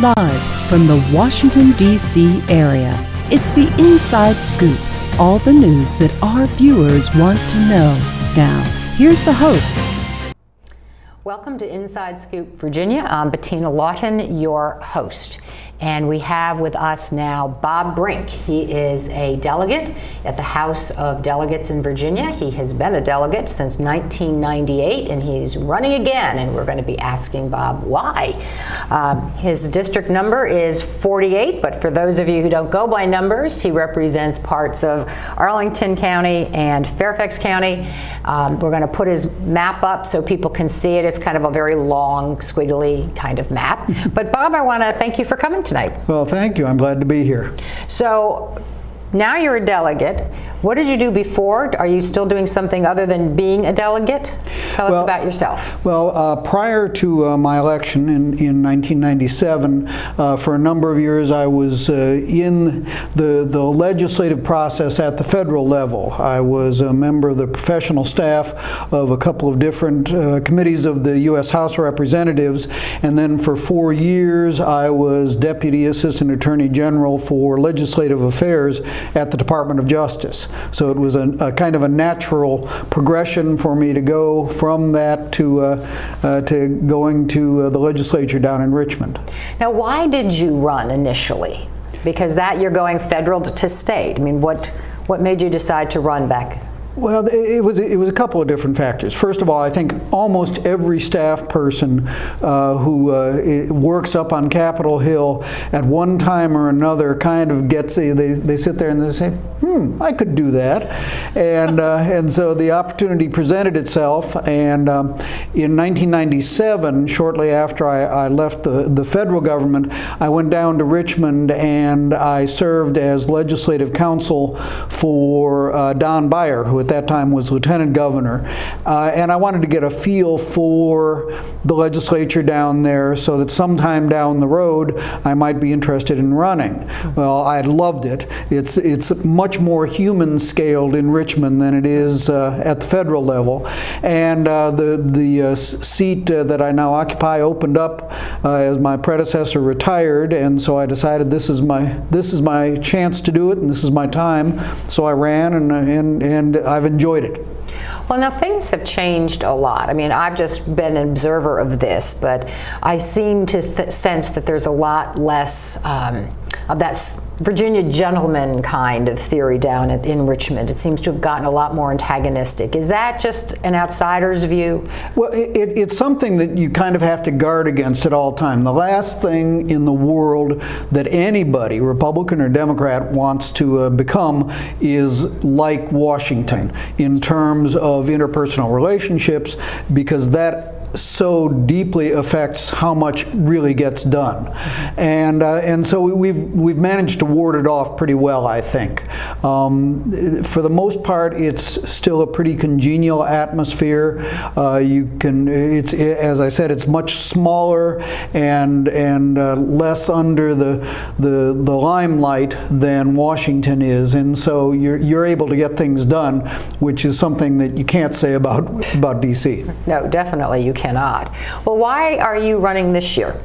Live from the Washington, D.C. area, it's the Inside Scoop. All the news that our viewers want to know. Now, here's the host. Welcome to Inside Scoop, Virginia. I'm Bettina Lawton, your host. And we have with us now Bob Brink. He is a delegate at the House of Delegates in Virginia. He has been a delegate since 1998, and he's running again, and we're going to be asking Bob why. His district number is 48, but for those of you who don't go by numbers, he represents parts of Arlington County and Fairfax County. We're going to put his map up so people can see it. It's kind of a very long, squiggly kind of map. But Bob, I want to thank you for coming tonight. Well, thank you. I'm glad to be here. So now you're a delegate. What did you do before? Are you still doing something other than being a delegate? Tell us about yourself. Well, prior to my election in 1997, for a number of years I was in the legislative process at the federal level. I was a member of the professional staff of a couple of different committees of the U.S. House of Representatives, and then for 4 years I was Deputy Assistant Attorney General for Legislative Affairs at the Department of Justice. So it was a kind of a natural progression for me to go from that to going to the legislature down in Richmond. Now, why did you run initially? Because that you're going federal to state. I mean, what made you decide to run back? Well, it was a couple of different factors. First of all, I think almost every staff person who works up on Capitol Hill at one time or another kind of gets they sit there and they say, I could do that, and so the opportunity presented itself. And in 1997, shortly after I left the federal government, I went down to Richmond and I served as legislative counsel for Don Beyer, who at that time was lieutenant governor, and I wanted to get a feel for the legislature down there so that sometime down the road I might be interested in running. Well, I loved it. It's much more human scaled in Richmond than it is at the federal level, and the seat that I now occupy opened up as my predecessor retired, and so I decided this is my chance to do it, and this is my time. So I ran, and I've enjoyed it. Well, now things have changed a lot. I mean, I've just been an observer of this, but I seem to sense that there's a lot less of that Virginia gentleman kind of theory down in Richmond. It seems to have gotten a lot more antagonistic. Is that just an outsider's view? Well, it's something that you kind of have to guard against at all time. The last thing in the world that anybody, Republican or Democrat, wants to become is like Washington in terms of interpersonal relationships, because that so deeply affects how much really gets done, and so we've managed to ward it off pretty well, I think. For the most part, it's still a pretty congenial atmosphere. As I said, it's much smaller and less under the limelight than Washington is, and so you're able to get things done, which is something that you can't say about D.C. No, definitely you cannot. Well, why are you running this year?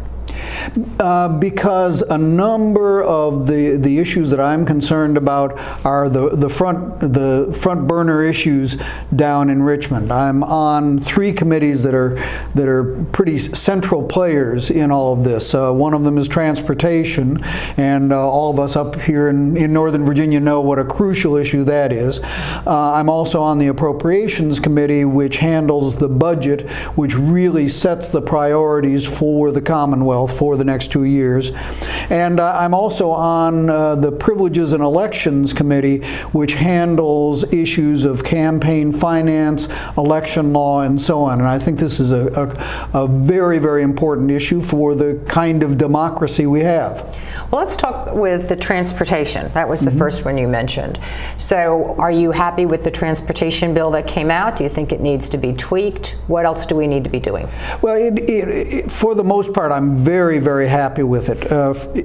Because a number of the issues that I'm concerned about are the front burner issues down in Richmond. I'm on 3 committees that are pretty central players in all of this. One of them is transportation, and all of us up here in Northern Virginia know what a crucial issue that is. I'm also on the Appropriations Committee, which handles the budget, which really sets the priorities for the Commonwealth for the next 2 years. And I'm also on the Privileges and Elections Committee, which handles issues of campaign finance, election law, and so on. And I think this is a very, very important issue for the kind of democracy we have. Well, let's talk with the transportation. That was the first one you mentioned. So are you happy with the transportation bill that came out? Do you think it needs to be tweaked? What else do we need to be doing? Well, for the most part, I'm very, very happy with it.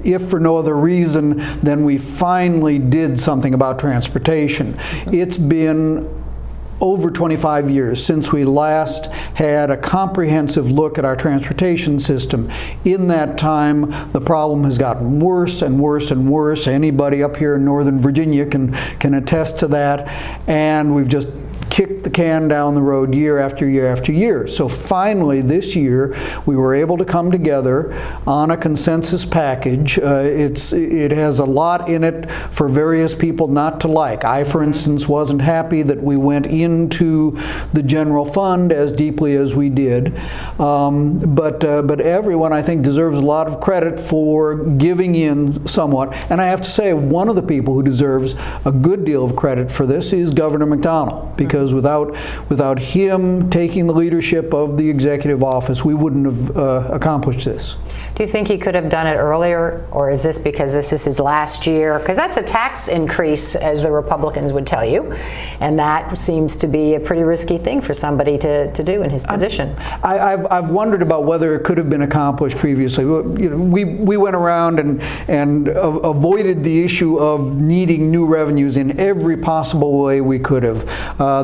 If for no other reason than we finally did something about transportation. It's been over 25 years since we last had a comprehensive look at our transportation system. In that time, the problem has gotten worse and worse and worse. Anybody up here in Northern Virginia can attest to that. And we've just kicked the can down the road year after year after year. So finally this year we were able to come together on a consensus package. It has a lot in it for various people not to like. I, for instance, wasn't happy that we went into the general fund as deeply as we did. But everyone, I think, deserves a lot of credit for giving in somewhat. And I have to say, one of the people who deserves a good deal of credit for this is Governor McDonnell, because without him taking the leadership of the executive office, we wouldn't have accomplished this. Do you think he could have done it earlier, or is this because this is his last year? Because that's a tax increase, as the Republicans would tell you, and that seems to be a pretty risky thing for somebody to do in his position. I've wondered about whether it could have been accomplished previously. You know, we went around and avoided the issue of needing new revenues in every possible way we could have.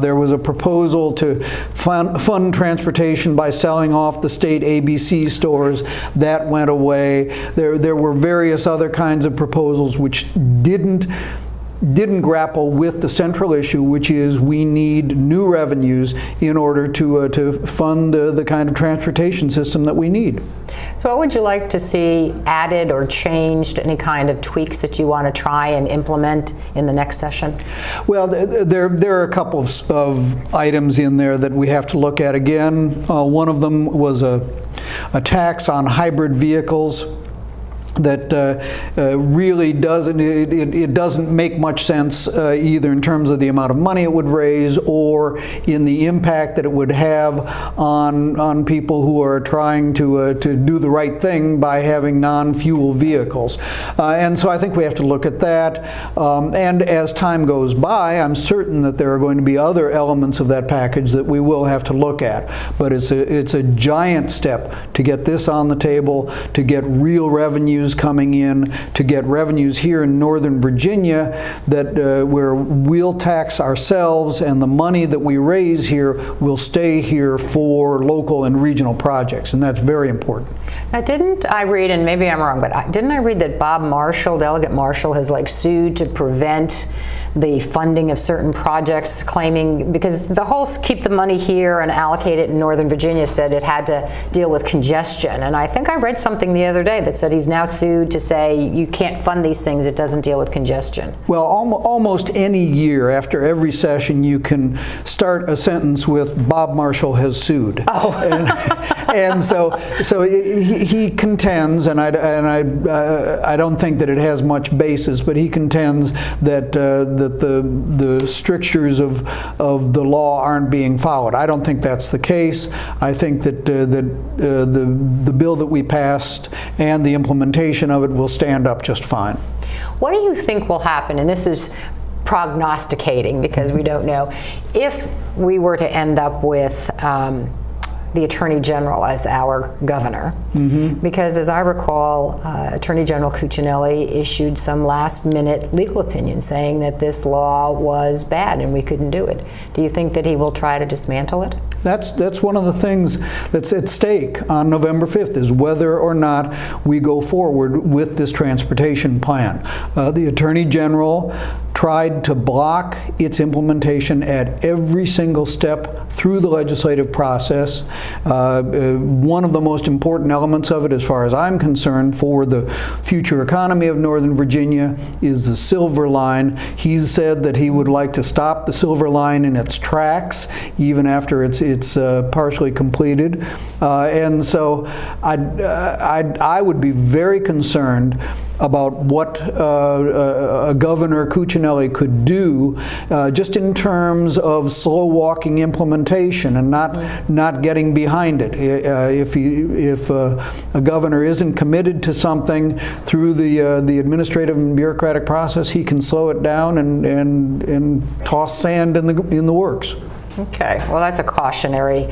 There was a proposal to fund transportation by selling off the state ABC stores. That went away. There were various other kinds of proposals which didn't grapple with the central issue, which is we need new revenues in order to fund the kind of transportation system that we need. So what would you like to see added or changed, any kind of tweaks that you want to try and implement in the next session? Well, there are a couple of items in there that we have to look at again. One of them was a tax on hybrid vehicles that really doesn't make much sense either in terms of the amount of money it would raise or in the impact that it would have on people who are trying to do the right thing by having non-fuel vehicles. And so I think we have to look at that. And as time goes by, I'm certain that there are going to be other elements of that package that we will have to look at. But it's a giant step to get this on the table, to get real revenues coming in, to get revenues here in Northern Virginia that where we'll tax ourselves, and the money that we raise here will stay here for local and regional projects, and that's very important. Now, didn't I read, and maybe I'm wrong, but didn't I read that Bob Marshall, Delegate Marshall, has sued to prevent the funding of certain projects, claiming, because the whole keep the money here and allocate it in Northern Virginia said it had to deal with congestion. And I think I read something the other day that said he's now sued to say you can't fund these things, it doesn't deal with congestion. Well, almost any year after every session you can start a sentence with Bob Marshall has sued. Oh. And so he contends, and I don't think that it has much basis, but he contends that the strictures of the law aren't being followed. I don't think that's the case. I think that the bill that we passed and the implementation of it will stand up just fine. What do you think will happen? And this is prognosticating because we don't know. If we were to end up with the Attorney General as our governor, because as I recall, Attorney General Cuccinelli issued some last-minute legal opinion saying that this law was bad and we couldn't do it. Do you think that he will try to dismantle it? That's one of the things that's at stake on November 5th, is whether or not we go forward with this transportation plan. The Attorney General tried to block its implementation at every single step through the legislative process. One of the most important elements of it, as far as I'm concerned, for the future economy of Northern Virginia is the Silver Line. He's said that he would like to stop the Silver Line in its tracks, even after it's partially completed. And so I would be very concerned about what Governor Cuccinelli could do just in terms of slow-walking implementation and not getting behind it. If a governor isn't committed to something through the administrative and bureaucratic process, he can slow it down and toss sand in the works. Okay, well, that's a cautionary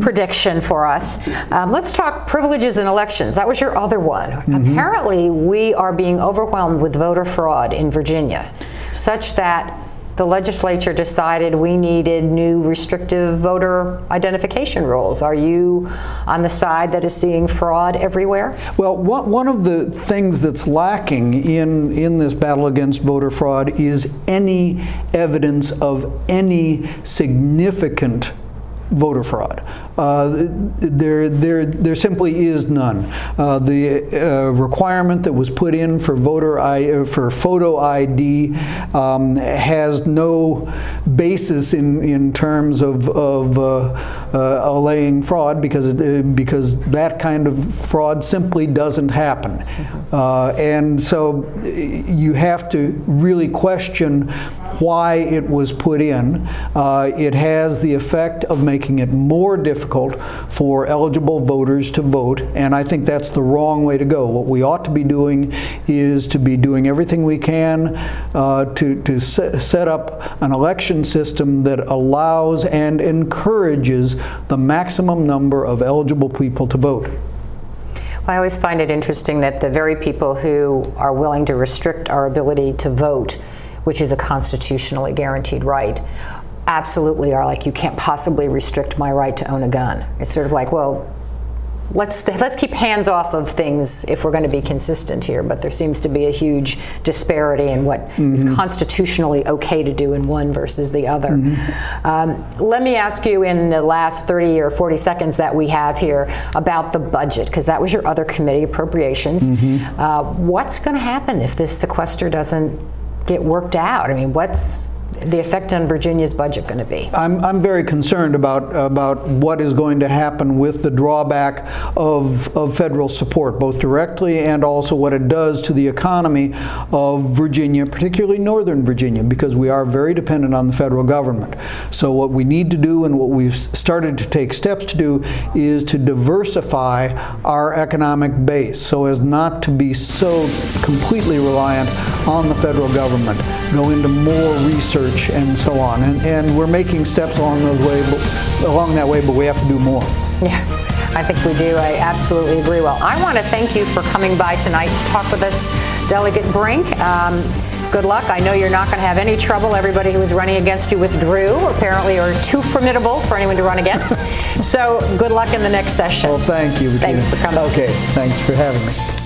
prediction for us. Let's talk privileges in elections. That was your other one. Apparently, we are being overwhelmed with voter fraud in Virginia, such that the legislature decided we needed new restrictive voter identification rules. Are you on the side that is seeing fraud everywhere? Well, one of the things that's lacking in this battle against voter fraud is any evidence of any significant voter fraud. There simply is none. The requirement that was put in for for photo ID has no basis in terms of allaying fraud, because that kind of fraud simply doesn't happen. And so you have to really question why it was put in. It has the effect of making it more difficult for eligible voters to vote, and I think that's the wrong way to go. What we ought to be doing is to be doing everything we can to set up an election system that allows and encourages the maximum number of eligible people to vote. I always find it interesting that the very people who are willing to restrict our ability to vote, which is a constitutionally guaranteed right, absolutely are like, you can't possibly restrict my right to own a gun. It's sort of like, well, let's keep hands off of things if we're going to be consistent here. But there seems to be a huge disparity in what is constitutionally okay to do in one versus the other. Let me ask you, in the last 30 or 40 seconds that we have here, about the budget, because that was your other committee, appropriations. What's going to happen if this sequester doesn't get worked out? I mean, what's the effect on Virginia's budget going to be? I'm very concerned about what is going to happen with the drawback of federal support, both directly and also what it does to the economy of Virginia, particularly Northern Virginia, because we are very dependent on the federal government. So what we need to do, and what we've started to take steps to do, is to diversify our economic base so as not to be so completely reliant on the federal government, go into more research and so on, and we're making steps along that way, but we have to do more. Yeah, I think we do. I absolutely agree. Well, I want to thank you for coming by tonight to talk with us, Delegate Brink. Good luck. I know you're not going to have any trouble. Everybody who was running against you withdrew, apparently, or too formidable for anyone to run against. So good luck in the next session. Well, thank you, Bettina. Thanks for coming. Okay, thanks for having me.